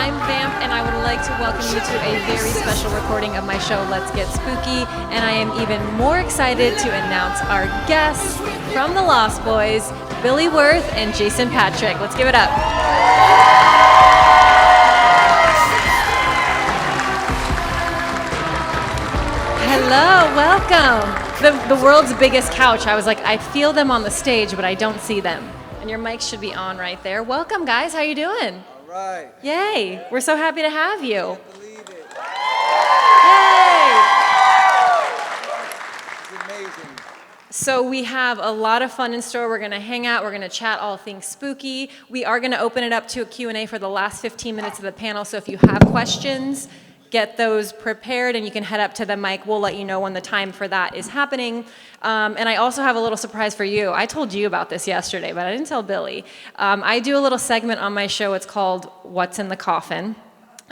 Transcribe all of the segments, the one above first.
I'm Vamp, and I would like to welcome you to a very special recording of my show, Let's Get Spooky. And I am even more excited to announce our guests from the Lost Boys, Billy Wirth and Jason Patric. Let's give it up. Hello, welcome. The world's biggest couch. I was like, I feel them on the stage, but I don't see them. And your mic should be on right there. Welcome, guys. How you doing? All right. Yay. We're so happy to have you. I can't believe it. Yay. It's amazing. So we have a lot of fun in store. We're going to hang out. We're going to chat all things spooky. We are going to open it up to a Q&A for the last 15 minutes of the panel. So if you have questions, get those prepared, and you can head up to the mic. We'll let you know when the time for that is happening. And I also have a little surprise for you. I told you about this yesterday, but I didn't tell Billy. I do a little segment on my show. It's called What's in the Coffin.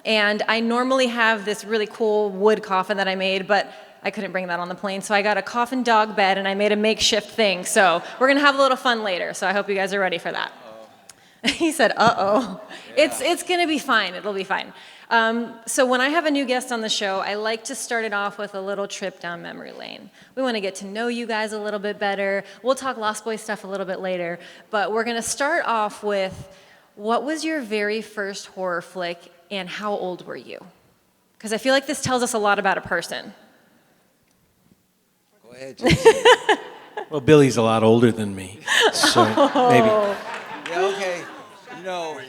And I normally have this really cool wood coffin that I made, but I couldn't bring that on the plane. So I got a coffin dog bed, and I made a makeshift thing. So we're going to have a little fun later. So I hope you guys are ready for that. He said, uh-oh. Yeah. It's going to be fine. It'll be fine. So when I have a new guest on the show, I like to start it off with a little trip down memory lane. We want to get to know you guys a little bit better. We'll talk Lost Boys stuff a little bit later. But we're going to start off with, what was your very first horror flick, and how old were you? Because I feel like this tells us a lot about a person. Go ahead, Jason. Well, Billy's a lot older than me, so maybe. Yeah, okay. You know,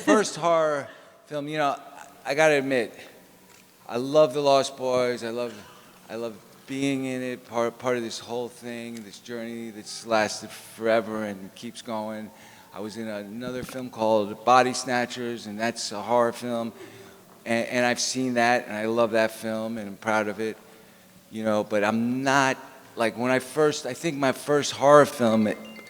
first horror film, you know, I gotta admit, I love the Lost Boys. I love being in it, part of this whole thing, this journey that's lasted forever and keeps going. I was in another film called Body Snatchers, and that's a horror film, and I've seen that, and I love that film, and I'm proud of it, you know. But I'm not like I think my first horror film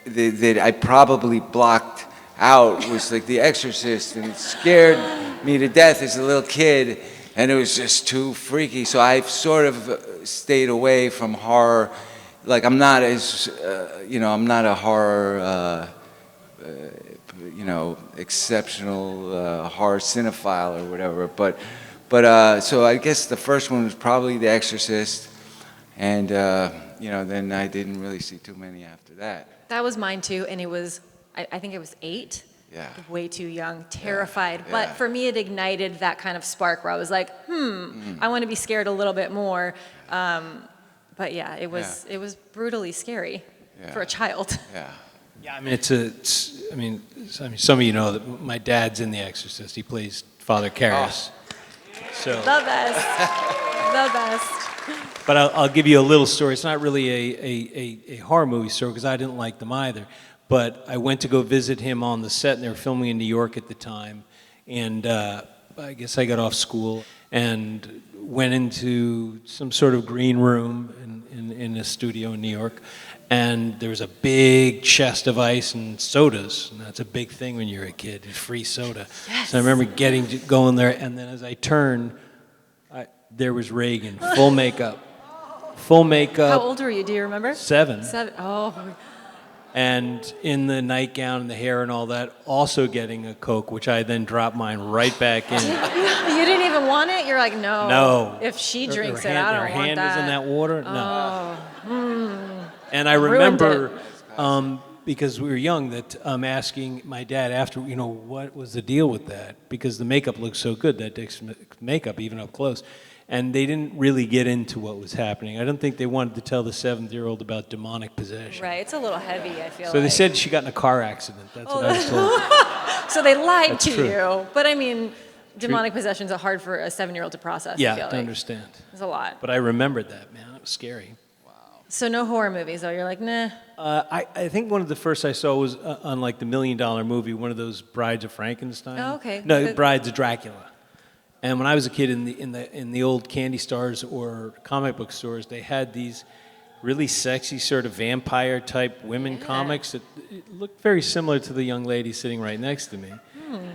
that I probably blocked out was like The Exorcist, and it scared me to death as a little kid, and it was just too freaky. So I've sort of stayed away from horror. Like I'm not as, I'm not a horror, exceptional horror cinephile or whatever. But so I guess the first one was probably The Exorcist, and then I didn't really see too many after that. That was mine too, and it was, I think it was 8. Yeah. Way too young, terrified. Yeah. But for me, it ignited that kind of spark where I was like, I want to be scared a little bit more. But yeah, it was brutally scary for a child. Yeah. Yeah, I mean, some of you know that my dad's in The Exorcist. He plays Father Karras. So. The best. The best. But I'll give you a little story. It's not really a horror movie story because I didn't like them either. But I went to go visit him on the set, and they were filming in New York at the time. And I guess I got off school and went into some sort of green room in a studio in New York. And there was a big chest of ice and sodas. And that's a big thing when you're a kid, free soda. Yes. So I remember going there, and then as I turned, there was Reagan, full makeup. Full makeup. How old were you? Do you remember? 7. 7. Oh. And in the nightgown and the hair and all that, also getting a Coke, which I then dropped mine right back in. You didn't even want it? You're like, no. No. If she drinks her it, I don't her want hand that. was in that water? No. Oh. And I remember, because we were young, that I'm asking my dad after, what was the deal with that? Because the makeup looked so good, that takes makeup even up close. And they didn't really get into what was happening. I don't think they wanted to tell the 7-year-old about demonic possession. Right, it's a little heavy, I feel So they said she got in a car accident. That's what I was told. So they lied That's to true. you. But I mean, demonic possessions are hard for a 7-year-old to process, I feel Yeah, like. to understand. It's a lot. But I remembered that, man. It was scary. So no horror movies, though? You're like, nah. I think one of the first I saw was on like the $1 Million Movie, one of those Brides of Frankenstein. Oh, okay. No, Brides of Dracula. And when I was a kid in the old candy stores or comic book stores, they had these really sexy sort of vampire type women comics that looked very similar to the young lady sitting right next to me.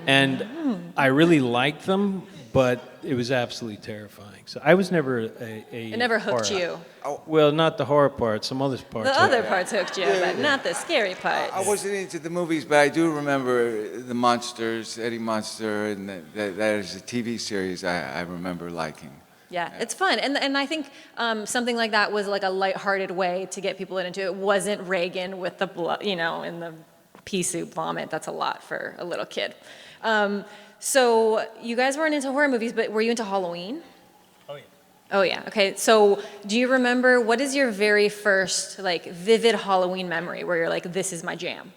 And I really liked them, but it was absolutely terrifying. So I was never a It never hooked horror- you. Well, not the horror part. Some other parts. The other parts hooked you, but not the scary parts. I wasn't into the movies, but I do remember the Monsters, Eddie Munster, and that is a TV series I remember liking. Yeah, it's fun, and I think something like that was like a lighthearted way to get people into it. It wasn't Reagan with the blood, in the pea soup vomit. That's a lot for a little kid. So you guys weren't into horror movies, but were you into Halloween? Oh yeah. Oh yeah. Okay. So do you remember what is your very first like vivid Halloween memory where you're like, this is my jam?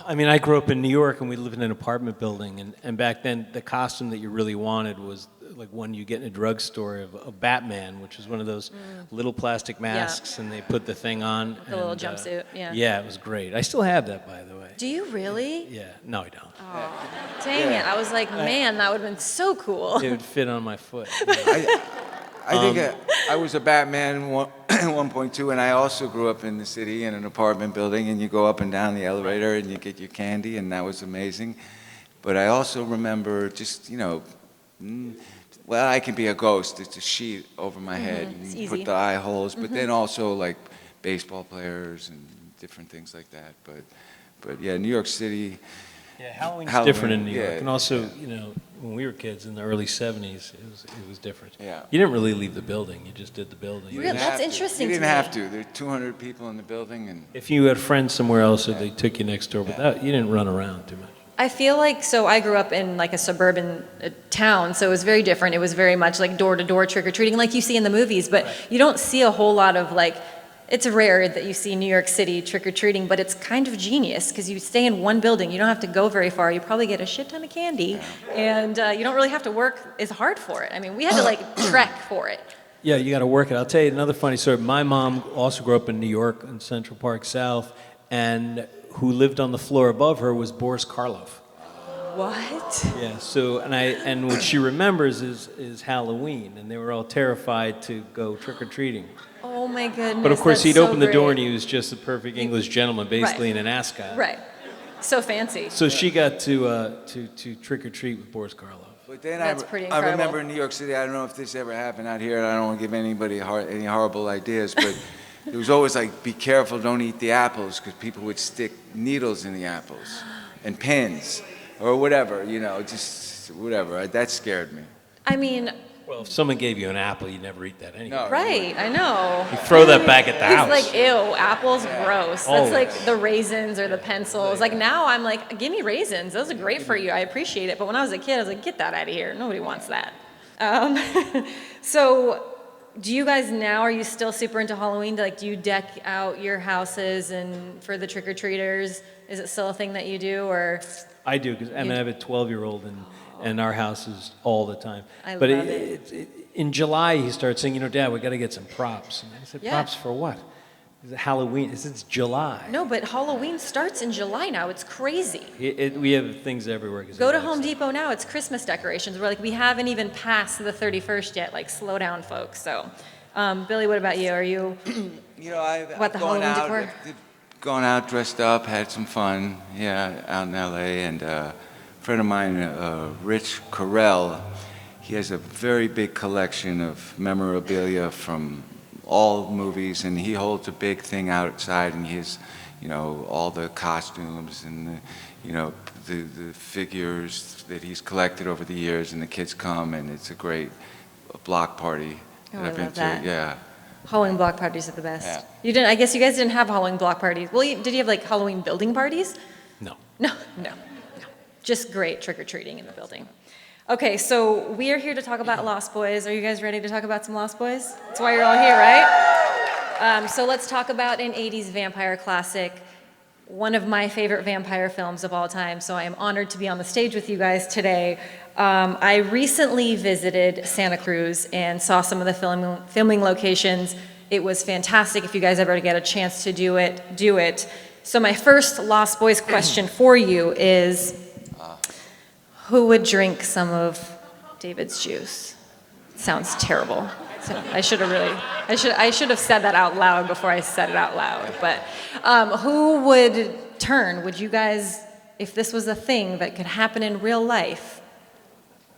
I mean, I grew up in New York, and we lived in an apartment building, and back then the costume that you really wanted was like one you get in a drugstore of Batman, which was one of those little plastic masks, and they put the thing on. The little jumpsuit, yeah. Yeah, it was great. I still have that, by the way. Do you really? Yeah, no, I don't. Oh, dang it. I was like, man, that would have been so cool. It would fit on my foot. I think I was a Batman 1.2, and I also grew up in the city in an apartment building, and you go up and down the elevator, and you get your candy, and that was amazing. But I also remember just, well, I can be a ghost. It's a sheet over my head, and It's you easy. put the eye holes, but then also like baseball players and different things like that. But yeah, New York City. Yeah, Halloween's Halloween, different in New York, yeah, and also, when we were kids in the early '70s, it was different. Yeah. You didn't really leave the building; you just did the building. You Really? didn't That's have to. interesting You to didn't me. have to. There are 200 people in the building, and If you had friends somewhere else, or they took you next door, but you didn't run around too much. I feel like, so I grew up in like a suburban town, so it was very different. It was very much like door-to-door trick-or-treating like you see in the movies, but you don't see a whole lot of like, it's rare that you see New York City trick-or-treating, but it's kind of genius because you stay in one building. You don't have to go very far. You probably get a shit ton of candy, and you don't really have to work as hard for it. I mean, we had to like trek for it. Yeah, you got to work it. I'll tell you another funny story. My mom also grew up in New York in Central Park South, and who lived on the floor above her was Boris Karloff. What? Yeah. So and what she remembers is Halloween, and they were all terrified to go trick or treating. Oh my goodness. But of course, that's he'd so open the door, great. and he was just a perfect English gentleman, basically in an ascot. Right. So fancy. So she got to trick or treat with Boris Karloff. But then That's pretty I incredible. remember in New York City, I don't know if this ever happened out here, and I don't want to give anybody any horrible ideas, but it was always like, be careful, don't eat the apples, because people would stick needles in the apples and pins or whatever, just whatever. That scared me. I mean, Well, if someone gave you an apple, you'd never eat that anyway. No. right, I know. You throw that back at the house. It's like, ew, apples, gross. That's Always. like the raisins or the pencils. Like now I'm like, give me raisins. Those are great for you. I appreciate it. But when I was a kid, I was like, get that out of here. Nobody wants that. So do you guys now, are you still super into Halloween? Like, do you deck out your houses and for the trick-or-treaters? Is it still a thing that you do, or? I do, and I have a 12-year-old, and our house is all the time. I But love it. In July, he started saying, Dad, we got to get some props. And I said, Yeah. props for what? Is it Halloween? It's July. No, but Halloween starts in July now. It's crazy. We have things everywhere. 'Cause Go he to likes Home it. Depot now, it's Christmas decorations. We're like, we haven't even passed the 31st yet. Like, slow down, folks. So, Billy, what about you? Are you, I've the gone Halloween out, decor? I've gone out, dressed up, had some fun, out in L.A., and a friend of mine, Rich Carell, he has a very big collection of memorabilia from all movies, and he holds a big thing outside, and he has, all the costumes and the figures that he's collected over the years, and the kids come, and it's a great block party. Oh, that I I've been love to. that. Yeah. Halloween block parties are the best. Yeah. You didn't, I guess you guys didn't have Halloween block parties. Well, did you have like Halloween building parties? No. No. Just great trick-or-treating in the building. Okay, so we are here to talk about Lost Boys. Are you guys ready to talk about some Lost Boys? That's why you're all here, right? So let's talk about an 80s vampire classic, one of my favorite vampire films of all time. So I am honored to be on the stage with you guys today. I recently visited Santa Cruz and saw some of the filming locations. It was fantastic. If you guys ever get a chance to do it, do it. So my first Lost Boys question for you is, who would drink some of David's juice? Sounds terrible. So I should have said that out loud before I said it out loud. But who would turn? Would you guys, if this was a thing that could happen in real life,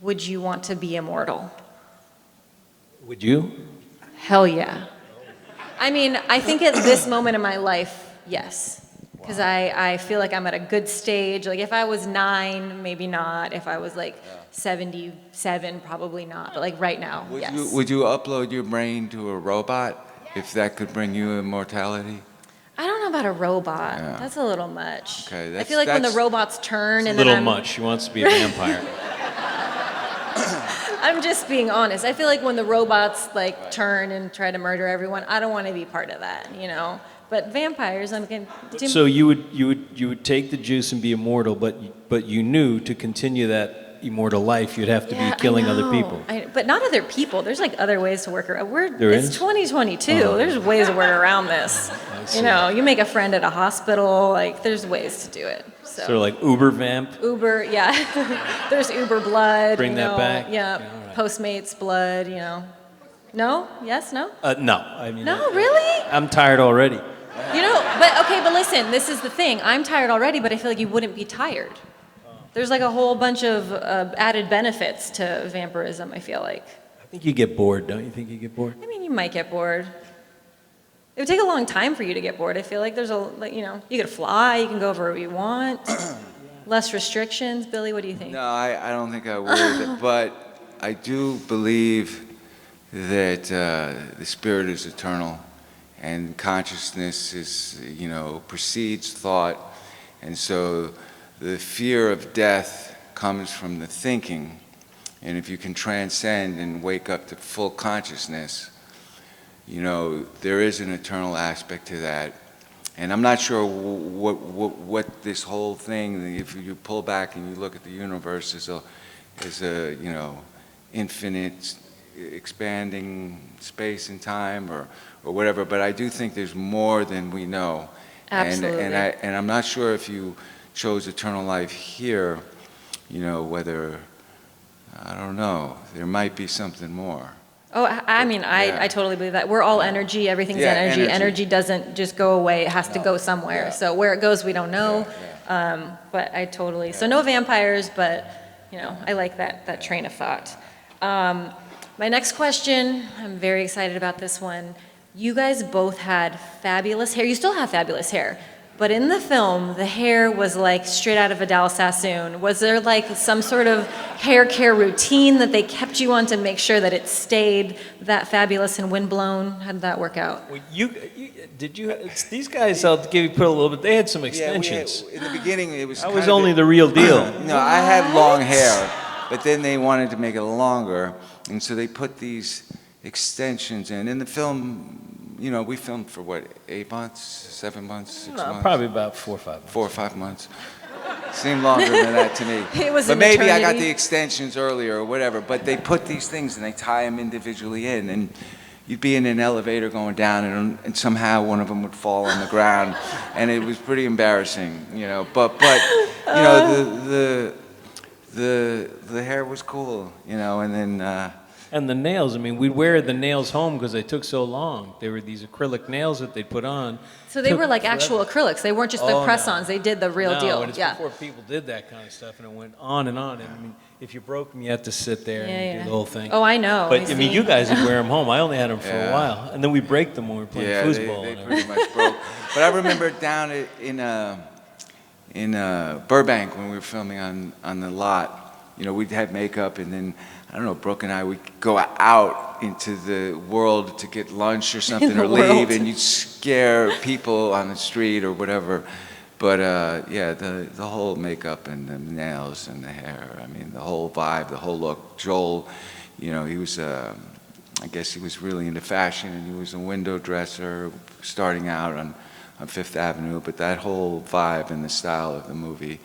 would you want to be immortal? Would you? Hell yeah. I mean, I think at this moment in my life, yes. Because I feel like I'm at a good stage. Like if I was 9, maybe not. If I was like 77, probably not. But like right now, yes. Would you upload your brain to a robot if that could bring you immortality? I don't know about a robot. Yeah. That's a little much. Okay, I feel like when the robots turn It's a and then little I'm, much. She wants to be a vampire. I'm just being honest. I feel like when the robots like turn and try to murder everyone, I don't want to be part of that, you know. But vampires, I'm going to. So you would take the juice and be immortal, but you knew to continue that immortal life, you'd have to be killing other people. But not other people. There's like other ways to work around. It's 2022. There's ways to work around this. You know, you make a friend at a hospital. Like there's ways to do it. So Sort of like Uber vamp. Uber, yeah. There's Uber blood. Bring that back? Yeah. Yeah, all right. Postmates blood. You know. No? Yes? No? No, I mean. No, really? I'm tired already. You know, but listen, this is the thing. I'm tired already, but I feel like you wouldn't be tired. There's like a whole bunch of added benefits to vampirism, I feel like. I think you get bored, don't you think you get bored? I mean, you might get bored. It would take a long time for you to get bored. I feel like there's you could fly, you can go wherever you want. Less restrictions. Billy, what do you think? No, I don't think I would. But I do believe that the spirit is eternal. And consciousness is, precedes thought. And so the fear of death comes from the thinking. And if you can transcend and wake up to full consciousness, there is an eternal aspect to that. And I'm not sure what this whole thing, if you pull back and you look at the universe as a infinite expanding space and time or whatever, but I do think there's more than we know. Absolutely. And I'm not sure if you chose eternal life here, whether, I don't know, there might be something more. Oh, I totally believe that. We're all energy. Everything's energy. Energy doesn't just go away. It has to go somewhere. So where it goes, we don't know. But I totally. So no vampires, but I like that train of thought. My next question, I'm very excited about this one. You guys both had fabulous hair. You still have fabulous hair. But in the film, the hair was like straight out of a Dallas Sassoon. Was there like some sort of hair care routine that they kept you on to make sure that it stayed that fabulous and windblown? How did that work out? Well, these guys, I'll give you put a little bit, they had some extensions. In the beginning, it was That was only the real deal. No, I had long hair, but then they wanted to make it longer, and so they put these extensions in. In the film, we filmed for what, 8 months, 7 months, 6 months? Probably about 4 or 5 months. 4 or 5 months. Seemed longer than that to me. It was but an maybe I got eternity. the extensions earlier or whatever. But they put these things and they tie them individually in, and you'd be in an elevator going down, and somehow one of them would fall on the ground, and it was pretty embarrassing, But the hair was cool, and then. And the nails, we'd wear the nails home because they took so long. They were these acrylic nails that they'd put on. So they were like actual acrylics. They weren't just the press-ons. They did the real deal. And it's before people did that kind of stuff, and it went on and on. And if you broke them, you had to sit there and do the whole thing. Oh, I know. But you guys would wear them home. I only had them for a while, and then we break them when we were playing foosball. They pretty much broke. But I remember down in Burbank when we were filming on the lot. We'd have makeup, and then I don't know, Brooke and I would go out into the world to get lunch or something or leave, and you'd scare people on the street or whatever. But the whole makeup and the nails and the hair, the whole vibe, the whole look. Joel, he was, I guess he was really into fashion, and he was a window dresser starting out on Fifth Avenue. But that whole vibe and the style of the movie,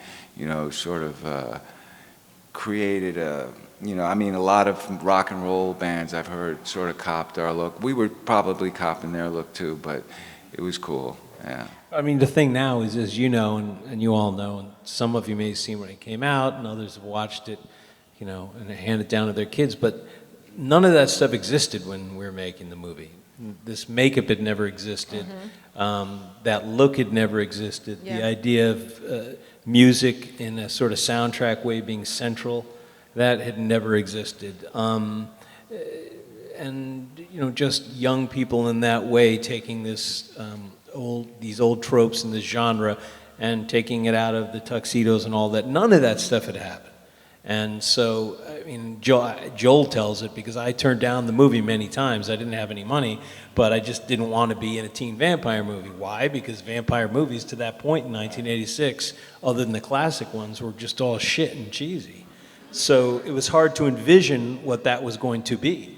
sort of created a lot of rock and roll bands I've heard sort of copped our look. We were probably copping their look too, but it was cool, yeah. The thing now is, as you know, and you all know, and some of you may have seen when it came out, and others have watched it, and hand it down to their kids, but none of that stuff existed when we were making the movie. This makeup had never existed. That look had never existed. The idea of music in a sort of soundtrack way being central That had never existed. And just young people in that way taking these old tropes in this genre and taking it out of the tuxedos and all that. None of that stuff had happened. And so, I mean, Joel tells it because I turned down the movie many times. I didn't have any money, but I just didn't want to be in a teen vampire movie. Why? Because vampire movies to that point in 1986, other than the classic ones, were just all shit and cheesy. So it was hard to envision what that was going to be.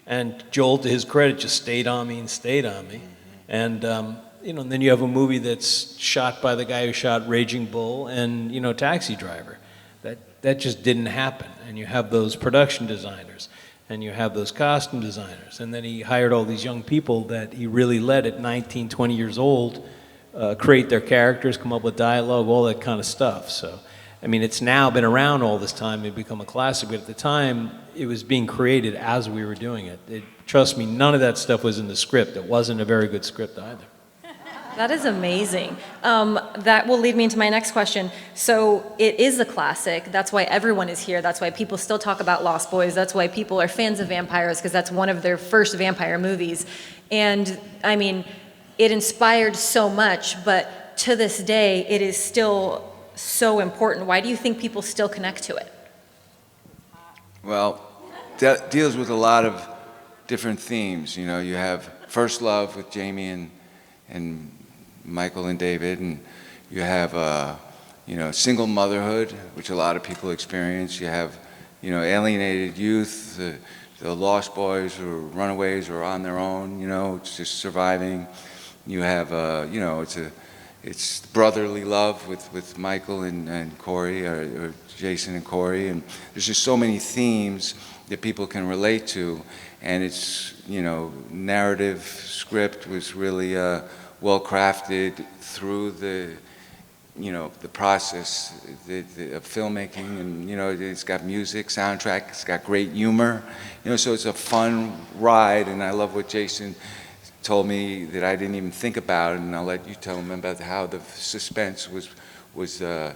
And Joel, to his credit, just stayed on me and stayed on me. And, and then you have a movie that's shot by the guy who shot Raging Bull and, Taxi Driver. That just didn't happen. And you have those production designers, and you have those costume designers. And then he hired all these young people that he really let at 19, 20 years old create their characters, come up with dialogue, all that kind of stuff. So, I mean, it's now been around all this time. It's become a classic. But at the time, it was being created as we were doing it. Trust me, none of that stuff was in the script. It wasn't a very good script either. That is amazing. That will lead me into my next question. So it is a classic. That's why everyone is here. That's why people still talk about Lost Boys. That's why people are fans of vampires, because that's one of their first vampire movies. And I mean, it inspired so much, but to this day, it is still so important. Why do you think people still connect to it? Well, that deals with a lot of different themes. You have first love with Jamie and Michael and David, and you have single motherhood, which a lot of people experience. You have alienated youth, the lost boys or runaways or on their own, it's just surviving. You have it's brotherly love with Michael and Corey, or Jason and Corey, and there's just so many themes that people can relate to, and it's narrative script was really well crafted through the process of filmmaking, and it's got music, soundtrack, it's got great humor, so it's a fun ride. And I love what Jason told me that I didn't even think about, and I'll let you tell him about how the suspense was the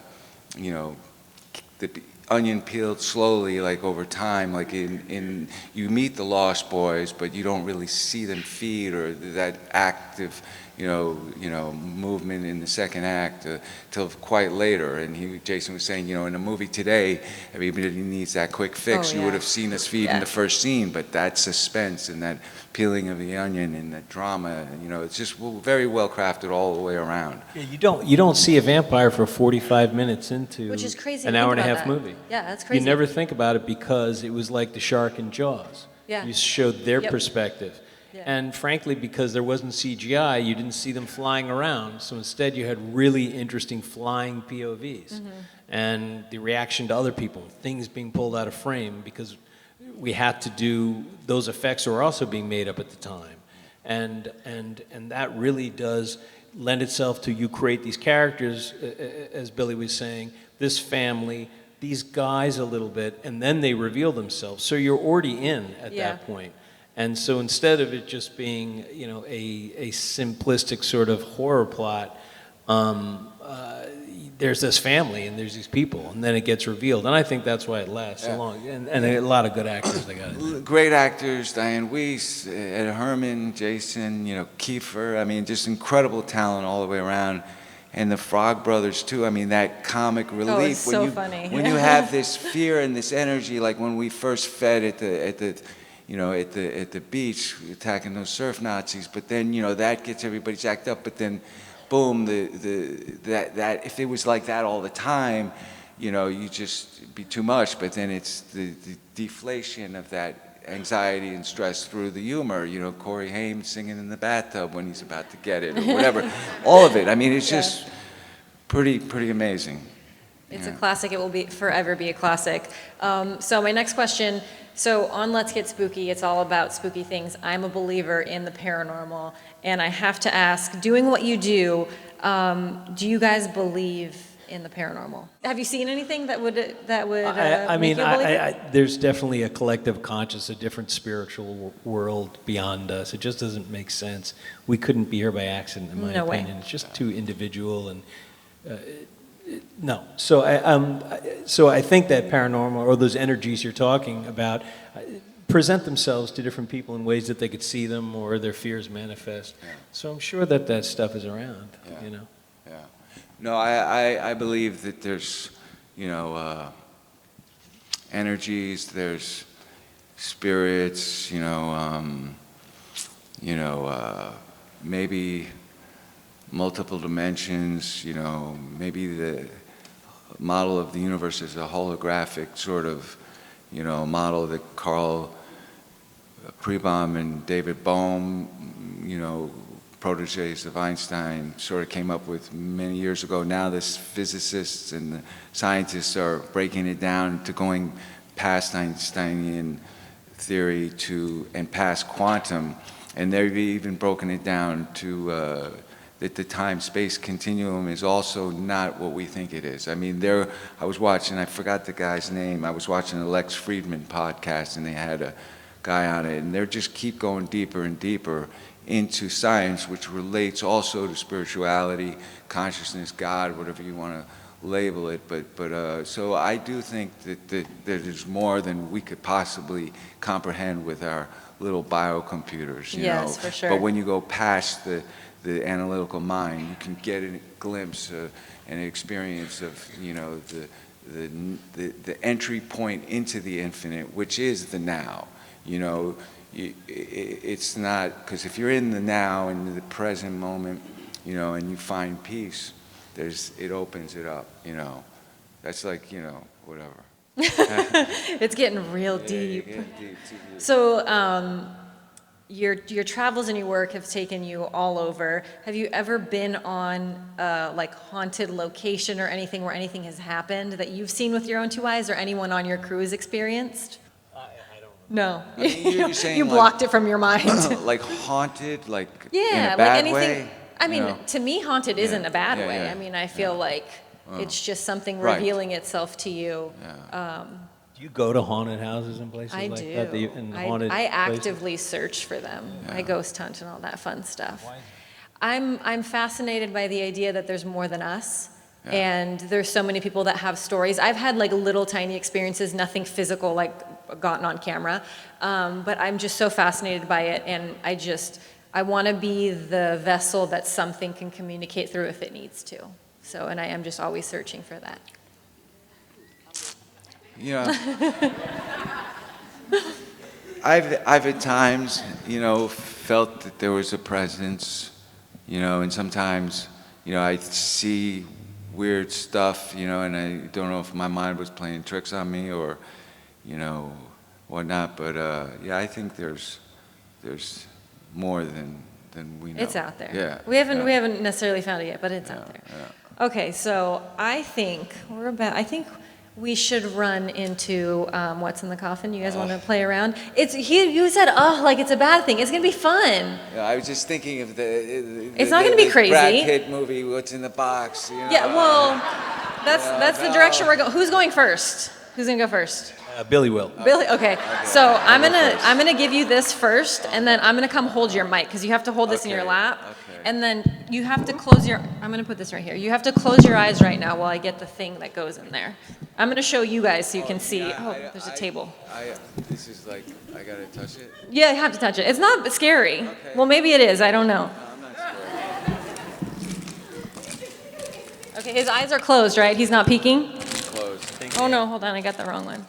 onion peeled slowly, like over time, like in you meet the Lost Boys, but you don't really see them feed or that active movement in the second act till quite later. And Jason was saying, in a movie today, everybody needs that quick fix. Oh, yeah. You would have seen us feed in the first scene, but that suspense and that peeling of the onion and that drama, it's just very well crafted all the way around. Yeah, you don't see a vampire for 45 minutes into Which is crazy. an hour and a half movie. Yeah, that's crazy. You never think about it because it was like the shark in Jaws. Yeah. You showed their Yep. perspective. Yeah. And frankly, because there wasn't CGI, you didn't see them flying around. So instead, you had really interesting flying POVs. Mm-hmm. And the reaction to other people, things being pulled out of frame, because we had to do, those effects were also being made up at the time. And that really does lend itself to you create these characters, as Billy was saying, this family, these guys a little bit, and then they reveal themselves. So you're already in at that point. And so instead of it just being, a simplistic sort of horror plot, there's this family and there's these people, and then it gets revealed. And I think that's why it lasts so long. And a lot of good actors they got in there. Great actors, Diane Weiss, Ed Herman, Jason, Kiefer. I mean, just incredible talent all the way around. And the Frog Brothers too. I mean, that comic relief. Oh, it's so funny. When you have this fear and this energy, like when we first fed at the beach, attacking those surf Nazis. But then that gets everybody jacked up. But then, boom, that if it was like that all the time, you just it'd be too much. But then it's the deflation of that anxiety and stress through the humor. Corey Haim singing in the bathtub when he's about to get it or whatever. All of it. I mean, it's just pretty amazing. It's a classic. It will forever be a classic. So my next question. So on Let's Get Spooky, it's all about spooky things. I'm a believer in the paranormal, and I have to ask, doing what you do you guys believe in the paranormal? Have you seen anything that would make you a believer? There's definitely a collective conscious, a different spiritual world beyond us. It just doesn't make sense. We couldn't be here by accident, in my opinion. It's just too individual, and No. So I think that paranormal or those energies you're talking about present themselves to different people in ways that they could see them or their fears manifest. Yeah. So I'm sure that that stuff is around, Yeah. you know. Yeah. No, I believe that there's, energies, there's spirits, maybe multiple dimensions, maybe the model of the universe is a holographic sort of, model that Carl Prebaum and David Bohm, proteges of Einstein, sort of came up with many years ago. Now the physicists and the scientists are breaking it down to going past Einsteinian theory and past quantum, and they've even broken it down to that the time-space continuum is also not what we think it is. I mean, I was watching, I forgot the guy's name, I was watching a Lex Friedman podcast, and they had a guy on it, and they just keep going deeper and deeper into science, which relates also to spirituality, consciousness, God, whatever you want to label it. But so I do think that there's more than we could possibly comprehend with our little biocomputers. Yes, for sure. But when you go past the analytical mind, you can get a glimpse and an experience of the entry point into the infinite, which is the now. It's not, because if you're in the now, in the present moment, and you find peace, it opens it up, That's like, whatever. It's getting real deep. Yeah, deep. So, your travels and your work have taken you all over. Have you ever been on like haunted location or anything where anything has happened that you've seen with your own two eyes, or anyone on your crew has experienced? I don't. No. I mean, you're saying You blocked it from your mind. like haunted, like in Yeah, a like bad anything. way? I mean, to me, haunted isn't a bad Yeah, way. yeah, I mean, I feel like it's just something Right. revealing itself to you. Do you go to haunted houses and places I like do. that? And haunted I places? actively search for them. I ghost hunt and all that fun stuff. Why? I'm fascinated by the idea that there's more than us. And there's so many people that have stories. I've had like little tiny experiences, nothing physical like gotten on camera. But I'm just so fascinated by it. And I want to be the vessel that something can communicate through if it needs to. So, and I am just always searching for that. Yeah. I've at times, felt that there was a presence, and sometimes, I see weird stuff, and I don't know if my mind was playing tricks on me or, whatnot. But I think there's more than we know. It's out there. Yeah. We haven't necessarily found it yet, but it's out there. Yeah. Okay, so I think we should run into what's in the coffin. You guys want to play around? You said, like it's a bad thing. It's gonna be fun. Yeah, I was just thinking of It's not gonna be crazy. Brad Pitt movie, What's in the Box? Yeah, well, that's the direction we're going. Who's going first? Who's gonna go first? Billy will. Billy. Okay. So I'm first. gonna give you this first, and then I'm gonna come hold your mic because you have to hold this in your Okay, lap, okay. and then you have to close your. I'm gonna put this right here. You have to close your eyes right now while I get the thing that goes in there. I'm gonna show you guys so you can see. There's a table. This is like, I gotta touch it? Yeah, you have to touch it. It's not scary. Okay. Well, maybe it is. I don't know. No, I'm not scared. Okay, his eyes are closed, right? He's not peeking. It's closed. Oh no, hold on. I got the wrong one.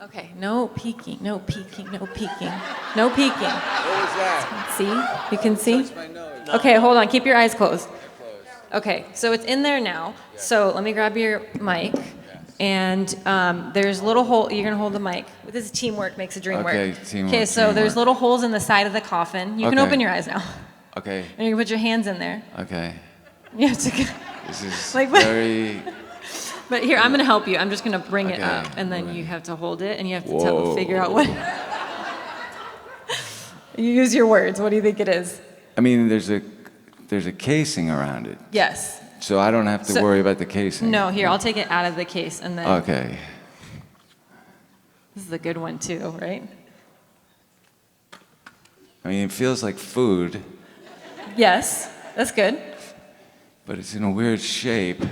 Okay, no peeking, no peeking, no peeking, no peeking. What was that? See? You can see? Touch my nose. Okay, hold on. Keep your eyes closed. Closed. Okay, so it's in there now. So let me grab your mic. And there's little hole. You're gonna hold the mic. This is teamwork makes the dream work. Okay, teamwork, Okay, so there's teamwork. little holes in the side of the coffin. You can Okay. open your eyes now. Okay, And you can put your hands in there. okay. You have to. This is Like- very... But here, I'm gonna help you. I'm just gonna bring it Okay, up, and then alright. you have to hold it, and you have to Whoa. figure out what. You use your words. What do you think it is? I mean, there's a casing around it, Yes. so I don't have to So- worry about the casing. No, here, I'll take it out of the case, and then Okay. this is a good one too, right? I mean, it feels like food. Yes, that's good. but it's in a weird shape.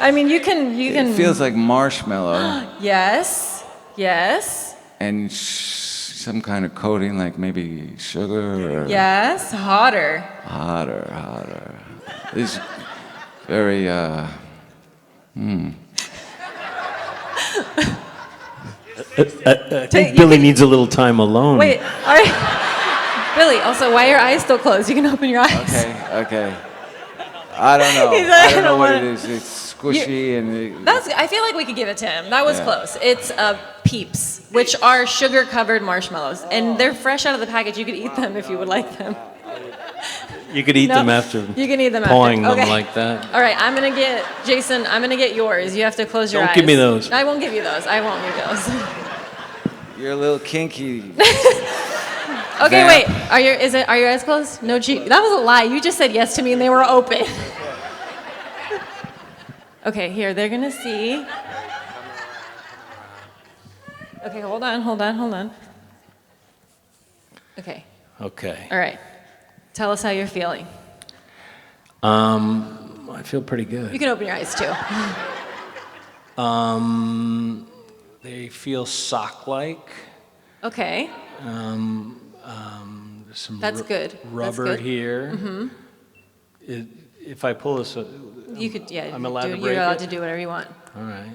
I mean, you can. It feels like marshmallow. Yes. Yes. And some kind of coating, like maybe sugar or Yes. Hotter. hotter. It's very, I think Billy needs a little time alone. Wait. All right. Billy. Also, why are your eyes still closed? You can open your eyes. okay. I don't know. He's like, I don't know what wanna- it is. It's squishy and I feel like we could give it to him. That was Yeah. close. It's Peeps, which are sugar-covered marshmallows, and they're fresh out of the package. You could eat them if you would like them. You could eat No, them after you can eat them pawing after. them Okay. like that. All right, Jason, I'm gonna get yours. You have to close your eyes. Don't give me those. I won't give you those. I won't give you those. you're a little kinky. Okay, Vamp. wait. Are your eyes closed? No cheek. That was a lie. You just said yes to me and they were open. Okay, here, they're gonna see. Okay, hold on. Okay, Okay. all right. Tell us how you're feeling. I feel pretty good. You can open your eyes too. They feel sock-like. Okay, There's some That's good. That's rubber good. here. If I pull this, you could, yeah. I'm allowed to You're break allowed it? to do whatever you want. all right.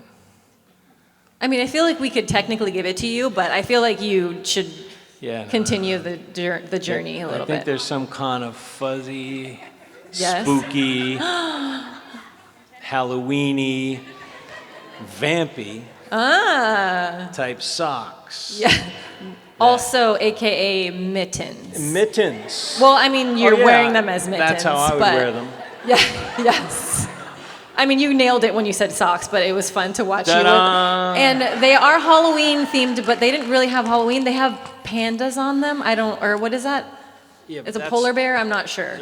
I mean, I feel like we could technically give it to you, but I feel like you should Yeah. no, continue the journey a little I think bit. there's some kind of fuzzy, Yes. spooky, Halloweeny, vampy type socks. Yeah. Also, AKA mittens. Mittens. Well, I mean, you're Oh, yeah. wearing them as mittens. That's how I would but- wear them. Yeah. Yes. I mean, you nailed it when you said socks, but it was fun to watch you with. Ta-da. And they are Halloween themed, but they didn't really have Halloween. They have pandas on them. Or what is that? Yeah, It's a polar bear? I'm not sure.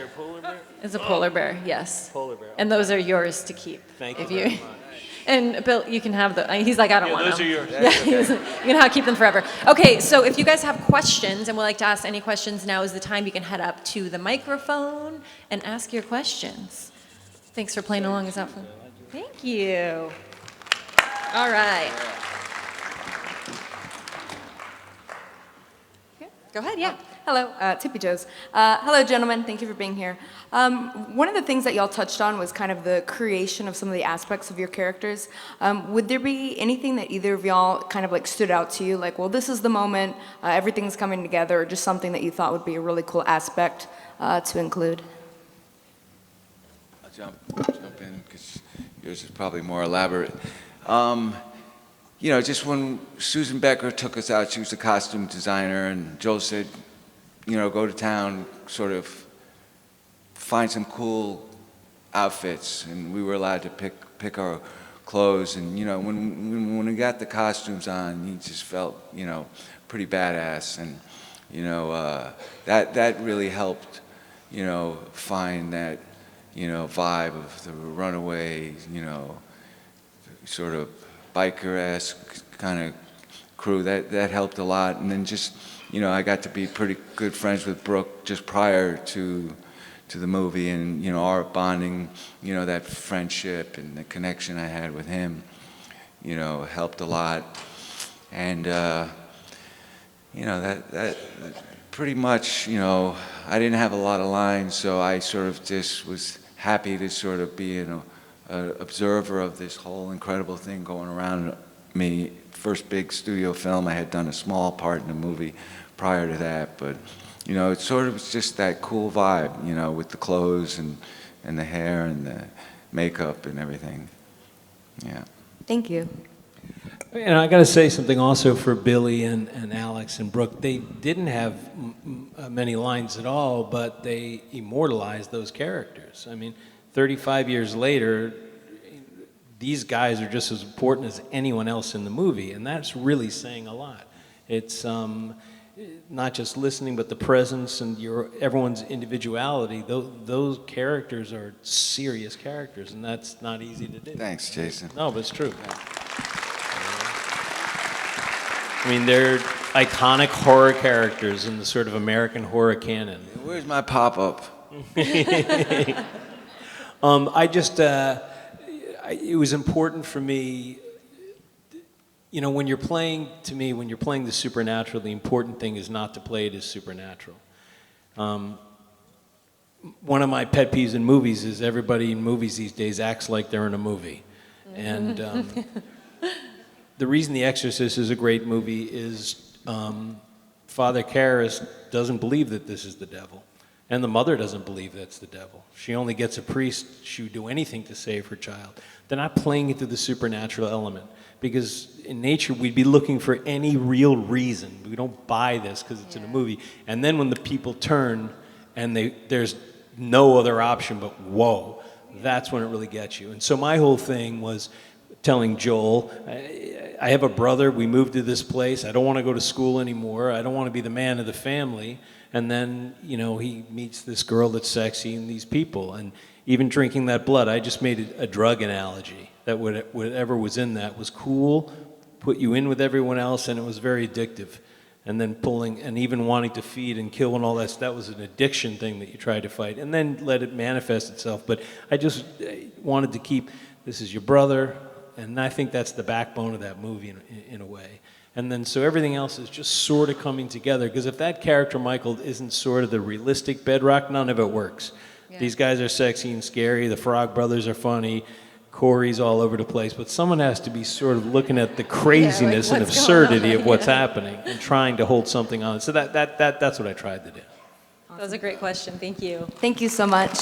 It's a polar bear, yes. Polar bear. And those are yours to keep. Thank you if very much. And Bill, you can have the. He's like, I don't want those them. are yours. Yeah, you can keep them forever. Okay, so if you guys have questions and would like to ask any questions, now is the time you can head up to the microphone and ask your questions. Thanks for playing along. Is that fun? Thank you. All right. Okay, go ahead. Yeah. Hello, Tippy Joe's. Hello, gentlemen. Thank you for being here. One of the things that y'all touched on was kind of the creation of some of the aspects of your characters. Would there be anything that either of y'all kind of like stood out to you, like, well, this is the moment, everything's coming together, or just something that you thought would be a really cool aspect to include? I'll jump in because yours is probably more elaborate. Just when Susan Becker took us out, she was a costume designer, and Joel said, go to town, sort of find some cool outfits, and we were allowed to pick our clothes. And when we got the costumes on, you just felt pretty badass, and that really helped find that vibe of the runaway sort of biker-esque kind of crew. That helped a lot. And then just I got to be pretty good friends with Brooke just prior to the movie, and our bonding, that friendship and the connection I had with him, helped a lot. And that pretty much, I didn't have a lot of lines, so I sort of just was happy to sort of be an observer of this whole incredible thing going around me. First big studio film. I had done a small part in a movie prior to that, but it sort of was just that cool vibe, with the clothes and the hair and the makeup and everything. Yeah. Thank you. And I got to say something also for Billy and Alex and Brooke. They didn't have many lines at all, but they immortalized those characters. I mean, 35 years later, these guys are just as important as anyone else in the movie, and that's really saying a lot. It's not just listening, but the presence and everyone's individuality. Those characters are serious characters, and that's not easy to do. Thanks, Jason. No, but it's true. I mean, they're iconic horror characters in the sort of American horror canon. Where's my pop-up? I just, it was important for me, you know, when you're playing, to me, when you're playing the supernatural, the important thing is not to play it as supernatural. One of my pet peeves in movies is everybody in movies these days acts like they're in a movie. And the reason The Exorcist is a great movie is Father Karras doesn't believe that this is the devil. And the mother doesn't believe that's the devil. She only gets a priest. She would do anything to save her child. They're not playing into the supernatural element. Because in nature, we'd be looking for any real reason. We don't buy this because it's in a movie. And then when the people turn and there's no other option but whoa, that's when it really gets you. And so my whole thing was telling Joel, I have a brother, we moved to this place, I don't want to go to school anymore, I don't want to be the man of the family. And then, you know, he meets this girl that's sexy and these people. And even drinking that blood, I just made a drug analogy, that whatever was in that was cool, put you in with everyone else, and it was very addictive. And then pulling, and even wanting to feed and kill and all that was an addiction thing that you tried to fight, and then let it manifest itself. But I just wanted to keep, this is your brother, and I think that's the backbone of that movie in a way. And then so everything else is just sort of coming together, because if that character, Michael, isn't sort of the realistic bedrock, none of it works. Yeah. These guys are sexy and scary, the Frog Brothers are funny, Corey's all over the place, but someone has to be sort of looking at the craziness and absurdity of what's happening and trying to hold something on. So that's what I tried to do. That was a great question. Thank you. Thank you so much.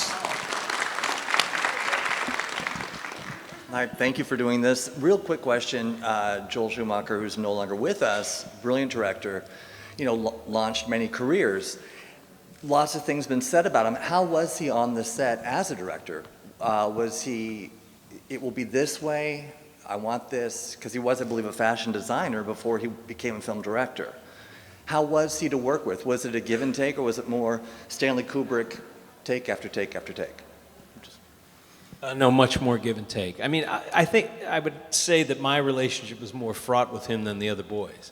Hi, thank you for doing this. Real quick question, Joel Schumacher, who's no longer with us, brilliant director, you know, launched many careers. Lots of things been said about him. How was he on the set as a director? Was he, it will be this way, I want this, because he was, I believe, a fashion designer before he became a film director. How was he to work with? Was it a give and take, or was it more Stanley Kubrick, take after take after take? No, much more give and take. I mean, I think I would say that my relationship was more fraught with him than the other boys.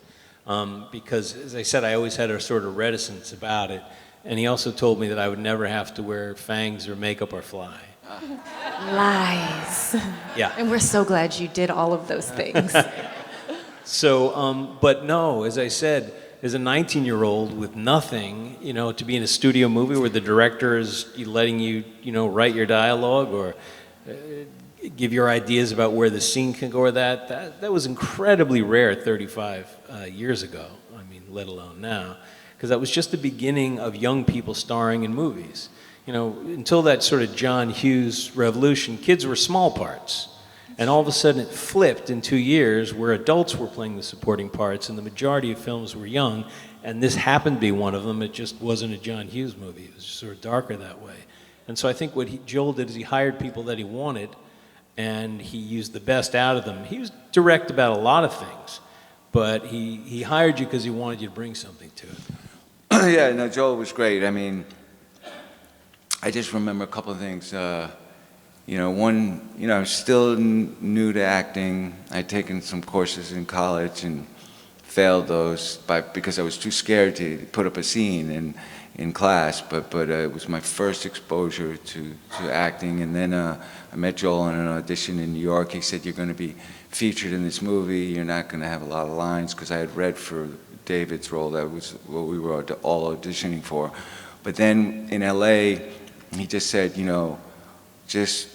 Because, as I said, I always had a sort of reticence about it. And he also told me that I would never have to wear fangs or makeup or fly. Lies. Yeah. And we're so glad you did all of those things. So, but no, as I said, as a 19-year-old with nothing, you know, to be in a studio movie where the director is letting you, you know, write your dialogue or give your ideas about where the scene can go, or that was incredibly rare 35 years ago. I mean, let alone now, because that was just the beginning of young people starring in movies. You know, until that sort of John Hughes revolution, kids were small parts. And all of a sudden it flipped in 2 years where adults were playing the supporting parts and the majority of films were young. And this happened to be one of them. It just wasn't a John Hughes movie. It was just sort of darker that way. And so I think what Joel did is he hired people that he wanted and he used the best out of them. He was direct about a lot of things, but he hired you because he wanted you to bring something to it. Yeah, no, Joel was great. I mean, I just remember a couple of things. You know, one, you know, I was still new to acting. I'd taken some courses in college and failed those because I was too scared to put up a scene in class. But it was my first exposure to acting. And then I met Joel in an audition in New York. He said, "You're going to be featured in this movie. You're not going to have a lot of lines," because I had read for David's role. That was what we were all auditioning for. But then in LA, he just said, you know, just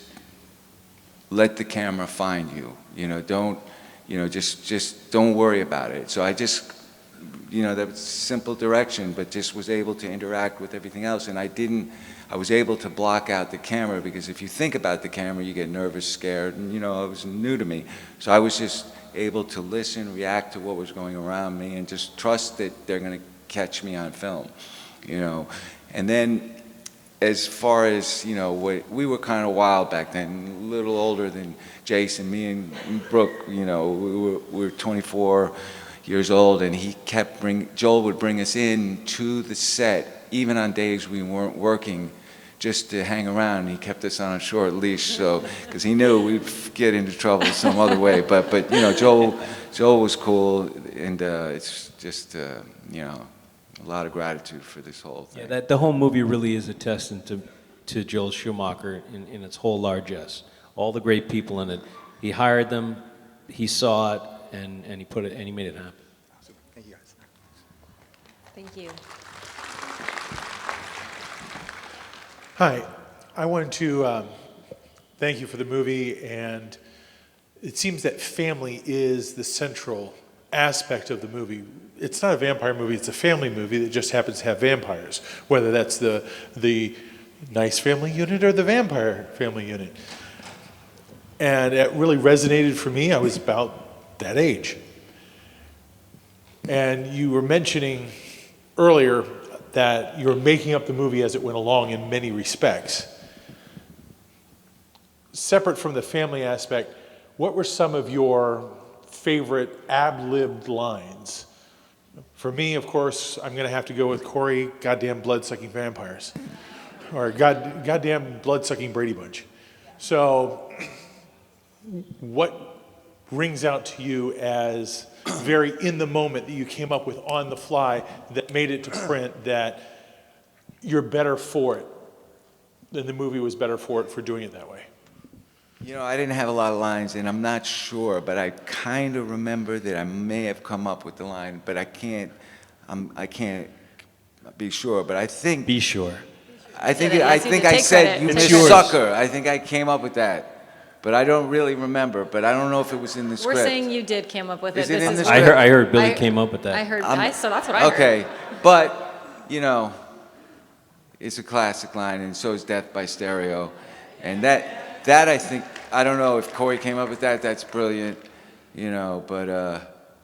let the camera find you. You know, don't, you know, just don't worry about it. So I just, you know, that was simple direction, but just was able to interact with everything else. And I was able to block out the camera, because if you think about the camera, you get nervous, scared, and, you know, it was new to me. So I was just able to listen, react to what was going around me, and just trust that they're going to catch me on film, you know. And then, as far as, you know, we were kind of wild back then, a little older than Jason. Me and Brooke, you know, we were 24 years old, and Joel would bring us in to the set, even on days we weren't working, just to hang around. He kept us on a short leash, so, because he knew we'd get into trouble some other way. But you know, Joel was cool, and it's just, you know, a lot of gratitude for this whole thing. Yeah, the whole movie really is a testament to Joel Schumacher in its whole largesse. All the great people in it. He hired them, he saw it, and he made it happen. Thank you, guys. Thank you. Hi, I wanted to thank you for the movie, and it seems that family is the central aspect of the movie. It's not a vampire movie, it's a family movie that just happens to have vampires, whether that's the nice family unit or the vampire family unit. And it really resonated for me. I was about that age. And you were mentioning earlier that you were making up the movie as it went along in many respects. Separate from the family aspect, what were some of your favorite ad-libbed lines? For me, of course, I'm going to have to go with Corey, goddamn blood-sucking vampires. Or goddamn blood-sucking Brady Bunch. So, what rings out to you as very in the moment that you came up with on the fly that made it to print that you're better for it than the movie was better for it for doing it that way? You know, I didn't have a lot of lines, and I'm not sure, but I kind of remember that I may have come up with the line, but I can't be sure. But I think Be sure. I think Yeah, I yes, you think did. I Take said credit. you Take miss credit. sucker. I think I came up with that, but I don't really remember. But I don't know if it was in the We're script. saying you did come up with it. Is it This in the is script? I heard Billy I- came up with that. I heard. So that's what I heard. Okay, but you know, it's a classic line, and so is "Death by Stereo," and that I think I don't know if Corey came up with that. That's brilliant, you know. But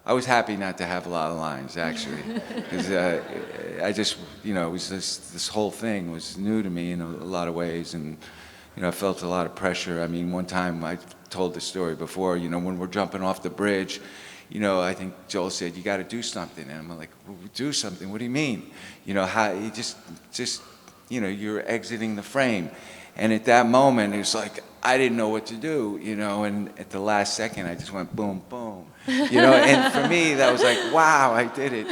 I was happy not to have a lot of lines actually, because I just it was this whole thing was new to me in a lot of ways, and I felt a lot of pressure. I mean, one time I told the story before. When we're jumping off the bridge. I think Joel said, you got to do something. And I'm like, well, do something? What do you mean? How you just you're exiting the frame. And at that moment, it was like, I didn't know what to do, and at the last second, I just went boom, boom. And for me, that was like, wow, I did it,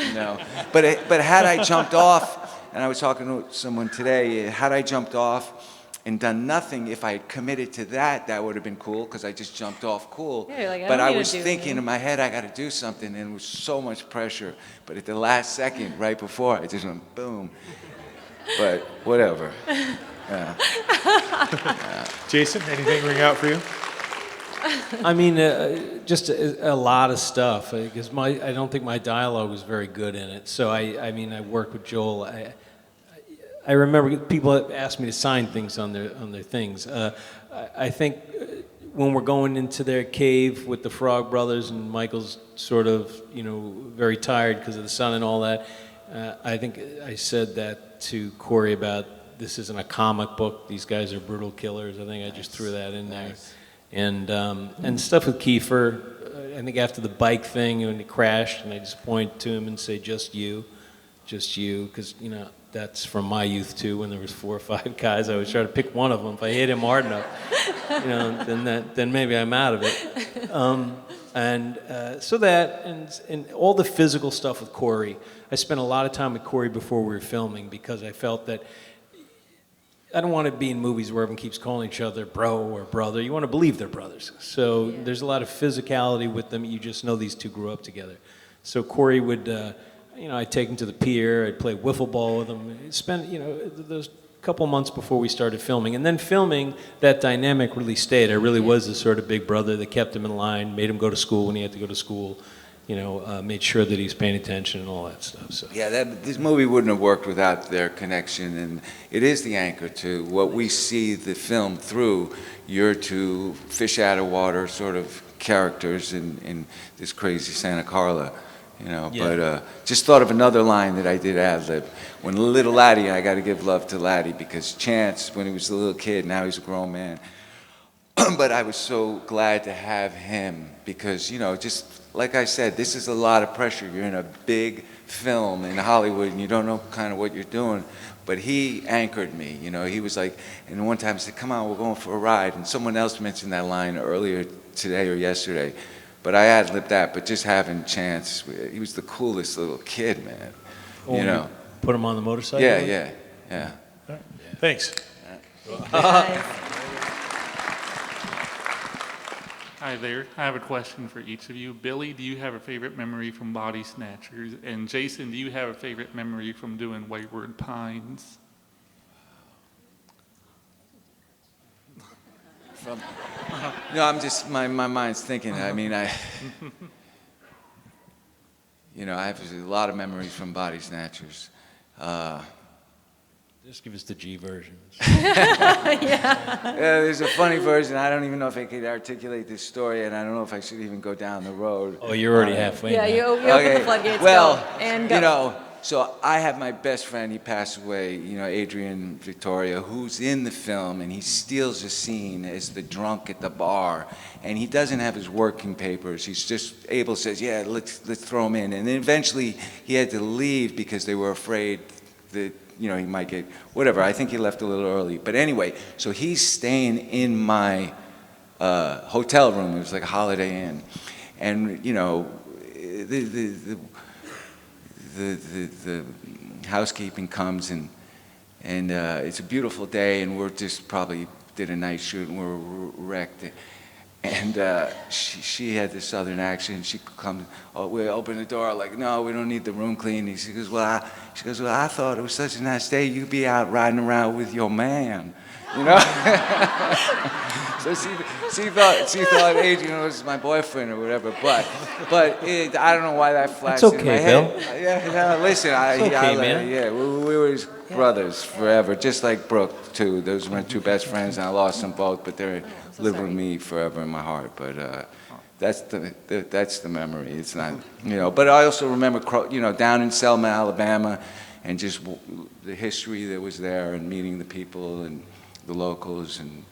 But had I jumped off, and I was talking to someone today, had I jumped off, and done nothing, if I had committed to that would have been cool, because I just jumped off cool. Yeah, you're like, I but don't I need to was do thinking anything. in my head, I got to do something, and it was so much pressure. But at the last second, right before, I just went boom. But whatever. Yeah. Jason, anything ring out for you? I mean, just a lot of stuff. Because I don't think my dialogue was very good in it. So I worked with Joel. I remember people asked me to sign things on their things. I think when we're going into their cave with the Frog Brothers and Michael's sort of very tired because of the sun and all that. I think I said that to Corey about this isn't a comic book. These guys are brutal killers. I think I just threw that in there. And stuff with Kiefer. I think after the bike thing when he crashed, and I just point to him and say, just you, because that's from my youth too. When there was 4 or 5 guys, I always try to pick one of them. If I hit him hard enough, then maybe I'm out of it. So that and all the physical stuff with Corey. I spent a lot of time with Corey before we were filming because I felt that I don't want to be in movies where everyone keeps calling each other bro or brother. You want to believe they're brothers. So there's a lot of physicality with them. You just know these two grew up together. So Corey would, I'd take him to the pier. I'd play wiffle ball with him. Spend, those couple months before we started filming. And then filming, that dynamic really stayed. I really was the sort of big brother that kept him in line, made him go to school when he had to go to school, made sure that he's paying attention and all that stuff. So. Yeah, this movie wouldn't have worked without their connection, and it is the anchor to what we see the film through. You're two fish out of water sort of characters in this crazy Santa Carla, Yeah. But just thought of another line that I did ad-lib. When little Laddie, I got to give love to Laddie, because Chance, when he was a little kid, now he's a grown man. But I was so glad to have him because, just like I said, this is a lot of pressure. You're in a big film in Hollywood and you don't know kind of what you're doing. But he anchored me, he was like, and one time he said, come on, we're going for a ride. And someone else mentioned that line earlier today or yesterday. But I ad-libbed that, but just having Chance, he was the coolest little kid, man. You know. Put them on the motorcycle? Yeah. Thanks. Hi there. I have a question for each of you. Billy, do you have a favorite memory from Body Snatchers? And Jason, do you have a favorite memory from doing Wayward Pines? No, I'm just, my mind's thinking. I mean, I have a lot of memories from Body Snatchers. Just give us the G versions. Yeah, there's a funny version. I don't even know if I could articulate this story, and I don't know if I should even go down the road. Oh, you're already halfway. Yeah, now. you open the floodgates. Well, go, and go. So I have my best friend. He passed away. Adrian Victoria, who's in the film, and he steals a scene as the drunk at the bar, and he doesn't have his working papers. He's just Abel says, "Yeah, let's throw him in," and then eventually he had to leave because they were afraid that he might get whatever. I think he left a little early, but anyway, so he's staying in my hotel room. It was like a Holiday Inn, and the housekeeping comes and it's a beautiful day, and we're just probably did a night shoot and we're wrecked. And she had this southern accent. She comes, we open the door like, no, we don't need the room cleaned. She goes, well, I thought it was such a nice day. You'd be out riding around with your man, So she thought Adrian was my boyfriend or whatever. But I don't know why that flashed It's in my okay, head. Bill. Yeah, no, listen, man. we were his brothers forever, just like Brooke too. Those were my two best friends, and I lost them both, but they're live with me forever in my heart. But that's the memory. It's not, But I also remember, down in Selma, Alabama, and just the history that was there, and meeting the people and the locals and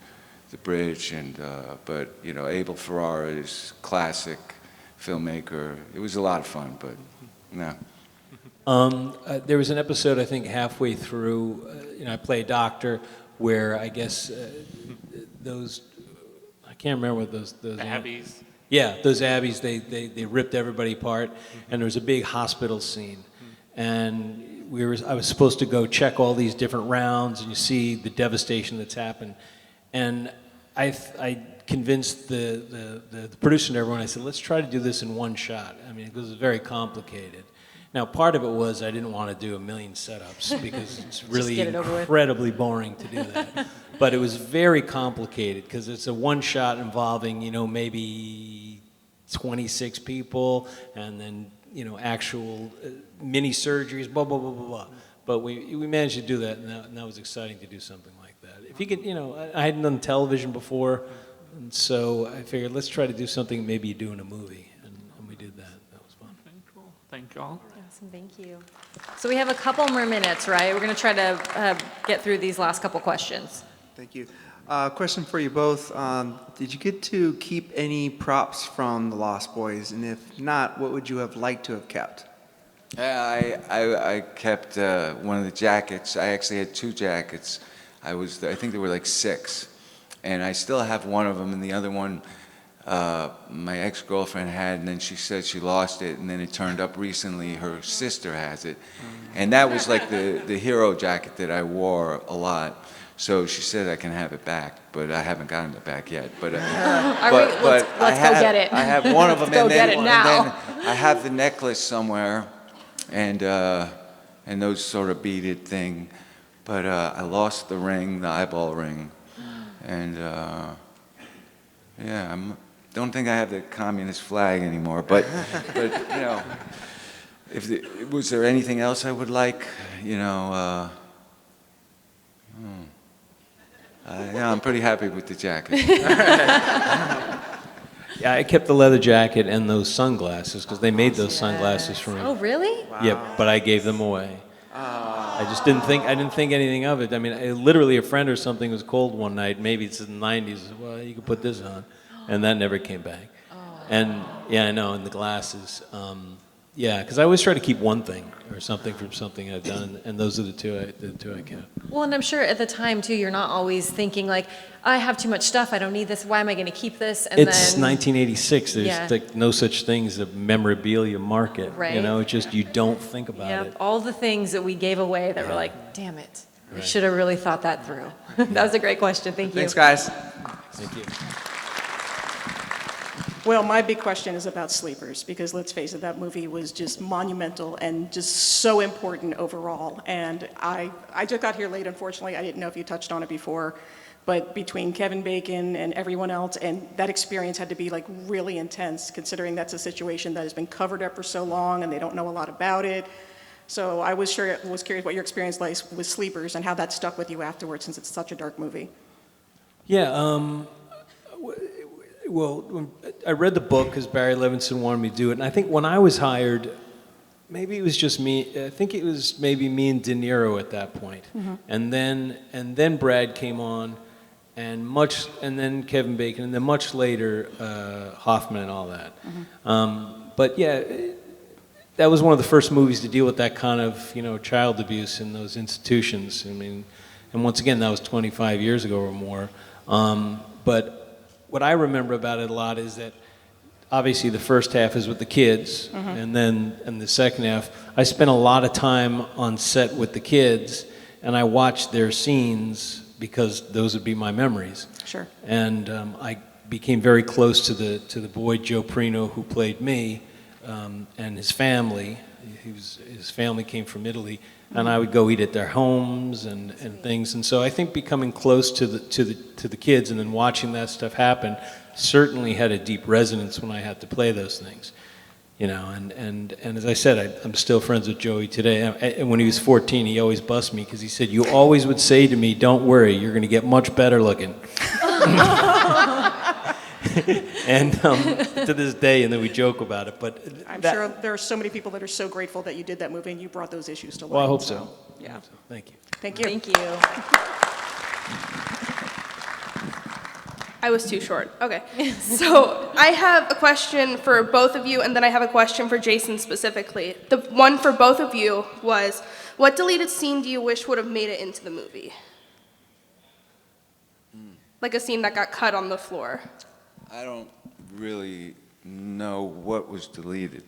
the bridge. And but Abel Ferrara is classic filmmaker. It was a lot of fun, but no. There was an episode, I think, halfway through. I play a doctor, where I guess those. I can't remember what those Abbeys. Yeah, those abbeys, they ripped everybody apart, and there was a big hospital scene. And I was supposed to go check all these different rounds, and you see the devastation that's happened. And I convinced the producer and everyone, I said, let's try to do this in one shot. I mean, it was very complicated. Now, part of it was I didn't want to do a million setups because it's really incredibly boring to do that. But it was very complicated because it's a one-shot involving, maybe 26 people, and then, actual mini surgeries, blah, blah, blah, blah, blah. But we managed to do that, and that was exciting to do something like that. If you could, I hadn't done television before, and so I figured let's try to do something maybe you do in a movie, and we did that. That was fun. Okay, cool. Thank you all. Awesome, thank you. So we have a couple more minutes, right? We're going to try to get through these last couple questions. Thank you. Question for you both. Did you get to keep any props from the Lost Boys? And if not, what would you have liked to have kept? I kept one of the jackets. I actually had two jackets. I think there were like 6. And I still have one of them, and the other one my ex-girlfriend had, and then she said she lost it, and then it turned up recently her sister has it. And that was like the hero jacket that I wore a lot. So she said I can have it back, but I haven't gotten it back yet. But let's go get it. I have one of them, Let's go get it now. and then I have the necklace somewhere, and those sort of beaded thing. But I lost the ring, the eyeball ring, and don't think I have the communist flag anymore. But was there anything else I would like? I'm pretty happy with the jacket. Yeah, I kept the leather jacket and those sunglasses because they made those sunglasses for me. Oh, really? Wow. Yep, but I gave them away. I just didn't think anything of it. I mean, literally a friend or something was cold one night. Maybe it's in the 90s. Well, you could put this on, and that never came back. And yeah, I know. And the glasses. Yeah, because I always try to keep one thing or something from something I've done, and those are the two I kept. Well, and I'm sure at the time too, you're not always thinking like, I have too much stuff, I don't need this, why am I going to keep this? And It's then, 1986. There's Yeah. like no such thing as a memorabilia market. Right. You know, it's just you don't think about Yep, it. all the things that we gave away that were like, damn it, we Right. should have really thought that through. That was a great question. Thank you. Thanks, guys. Thank you. Well, my big question is about Sleepers, because let's face it, that movie was just monumental and just so important overall. And I just got here late, unfortunately. I didn't know if you touched on it before, but between Kevin Bacon and everyone else, and that experience had to be like really intense, considering that's a situation that has been covered up for so long and they don't know a lot about it. So I was curious what your experience like with Sleepers and how that stuck with you afterwards, since it's such a dark movie. Yeah. Well, I read the book because Barry Levinson wanted me to do it, and I think when I was hired, maybe it was just me. I think it was maybe me and De Niro at that point, and then Brad came on, and then Kevin Bacon, and then much later Hoffman and all that. But yeah, that was one of the first movies to deal with that kind of child abuse in those institutions. I mean, and once again, that was 25 years ago or more. But what I remember about it a lot is that obviously the first half is with the kids, and then in the second half, I spent a lot of time on set with the kids, and I watched their scenes because those would be my memories. Sure. And I became very close to the boy Joe Prino who played me, and his family. His family came from Italy, and I would go eat at their homes and things. And so I think becoming close to the kids and then watching that stuff happen certainly had a deep resonance when I had to play those things. And as I said, I'm still friends with Joey today. And when he was 14, he always bussed me because he said, "You always would say to me, 'Don't worry, you're going to get much better looking.'" And to this day, and then we joke about it. But I'm sure there are so many people that are so grateful that you did that movie and you brought those issues to light. Well, I hope so. Yeah. Thank you. Thank you. Thank you. I was too short. Okay. So I have a question for both of you, and then I have a question for Jason specifically. The one for both of you was, what deleted scene do you wish would have made it into the movie? Like a scene that got cut on the floor. I don't really know what was deleted,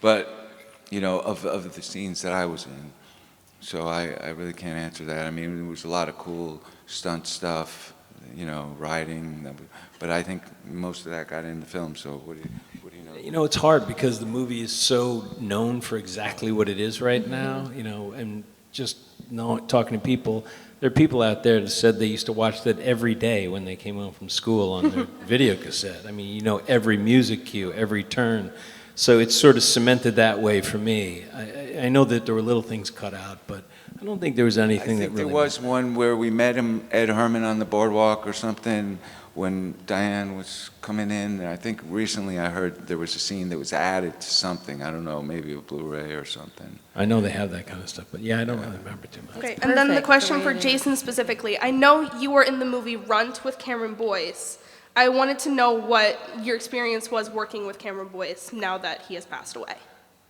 but of the scenes that I was in, so I really can't answer that. I mean, there was a lot of cool stunt stuff, riding, but I think most of that got in the film. So what do you know? It's hard because the movie is so known for exactly what it is right now. And just talking to people. There are people out there that said they used to watch that every day when they came home from school on their video cassette. I mean, every music cue, every turn. So it's sort of cemented that way for me. I know that there were little things cut out, but I don't think there was anything that really... there was one where we met Ed Herman on the boardwalk or something when Diane was coming in. And I think recently I heard there was a scene that was added to something. I don't know, maybe a Blu-ray or something. I know they have that kind of stuff, but yeah, I don't really remember too much. Okay, and then the perfect, question the for way it is. Jason specifically. I know you were in the movie Runt with Cameron Boyce. I wanted to know what your experience was working with Cameron Boyce now that he has passed away.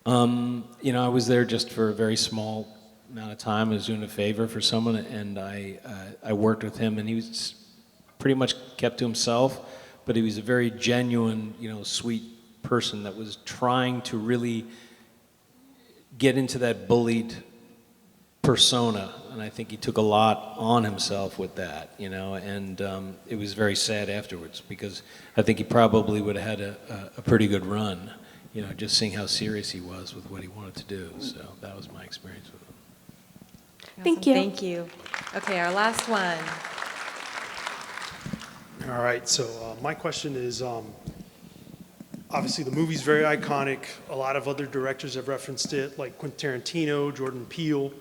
I was there just for a very small amount of time. I was doing a favor for someone, and I worked with him, and he was pretty much kept to himself, but he was a very genuine, sweet person that was trying to really get into that bullied persona, and I think he took a lot on himself with that, and it was very sad afterwards because I think he probably would have had a pretty good run, just seeing how serious he was with what he wanted to do. So that was my experience with him. Thank you. Thank you. Okay, our last one. All right, so my question is, obviously the movie's very iconic. A lot of other directors have referenced it, like Quentin Tarantino, Jordan Peele,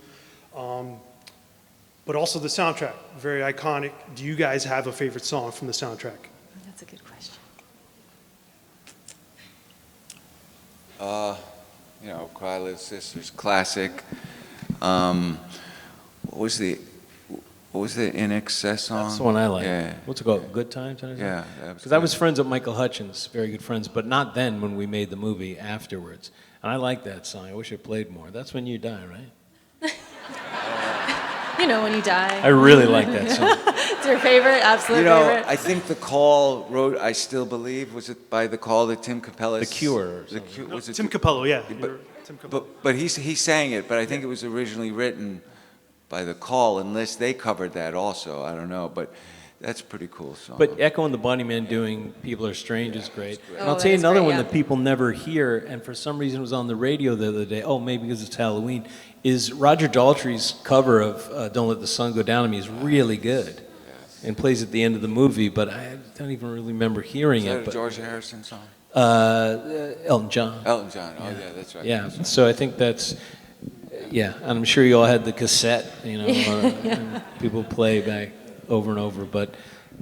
but also the soundtrack, very iconic. Do you guys have a favorite song from the soundtrack? That's a good question. Cry Little Sisters, classic. What was the what was the In Excess song? That's the one I like. Yeah. What's it called? Good Times? Yeah. Because I was friends with Michael Hutchence, very good friends, but not then when we made the movie, afterwards. And I like that song. I wish I played more. That's When You Die, right? You know when you die. I really like that song. It's your favorite, absolute You know, favorite. I think The Call wrote I Still Believe. Was it by The Call that Tim Capella? The Cure or The Cure, was it Tim Capello, yeah. Tim Capello. But he sang it, but I think it was originally written by The Call, unless they covered that also. I don't know, but that's a pretty cool song. But Echo and the Bunnymen doing People Are Strange is great. And Oh, I'll tell you that is another great, one yeah. that people never hear, and for some reason was on the radio the other day, maybe because it's Halloween, is Roger Daltrey's cover of Don't Let the Sun Go Down on Me is really good. And plays at the end of the movie, but I don't even really remember hearing Is that it. a But, George Harrison song? Elton John. Elton John. Oh, yeah, that's right. Yeah, so I think that's, yeah, and I'm sure you all had the cassette, and people play back over and over. But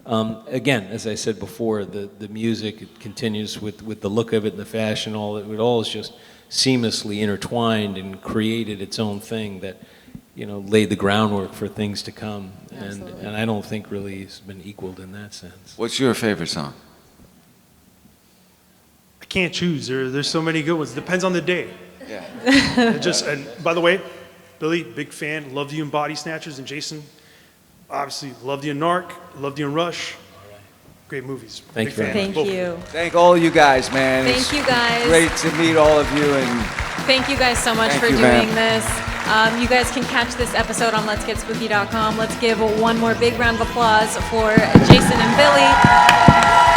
again, as I said before, the music it continues with the look of it and the fashion, it all is just seamlessly intertwined and created its own thing that, laid the groundwork for things to come. And I don't think really has been equaled in that sense. What's your favorite song? I can't choose. There's so many good ones. Depends on the day. Yeah. And by the way, Billy, big fan. Loved you in Body Snatchers, and Jason, obviously loved you in Narc. Loved you in Rush. Great movies. Thank Big you fan. very Thank Both. you. Thank all you guys, man. Thank It's you guys. Great to meet all of you. And Thank you guys so much Thank for you, doing Vamp. this. You guys can catch this episode on letsgetspooky.com. Let's give one more big round of applause for Jason and Billy.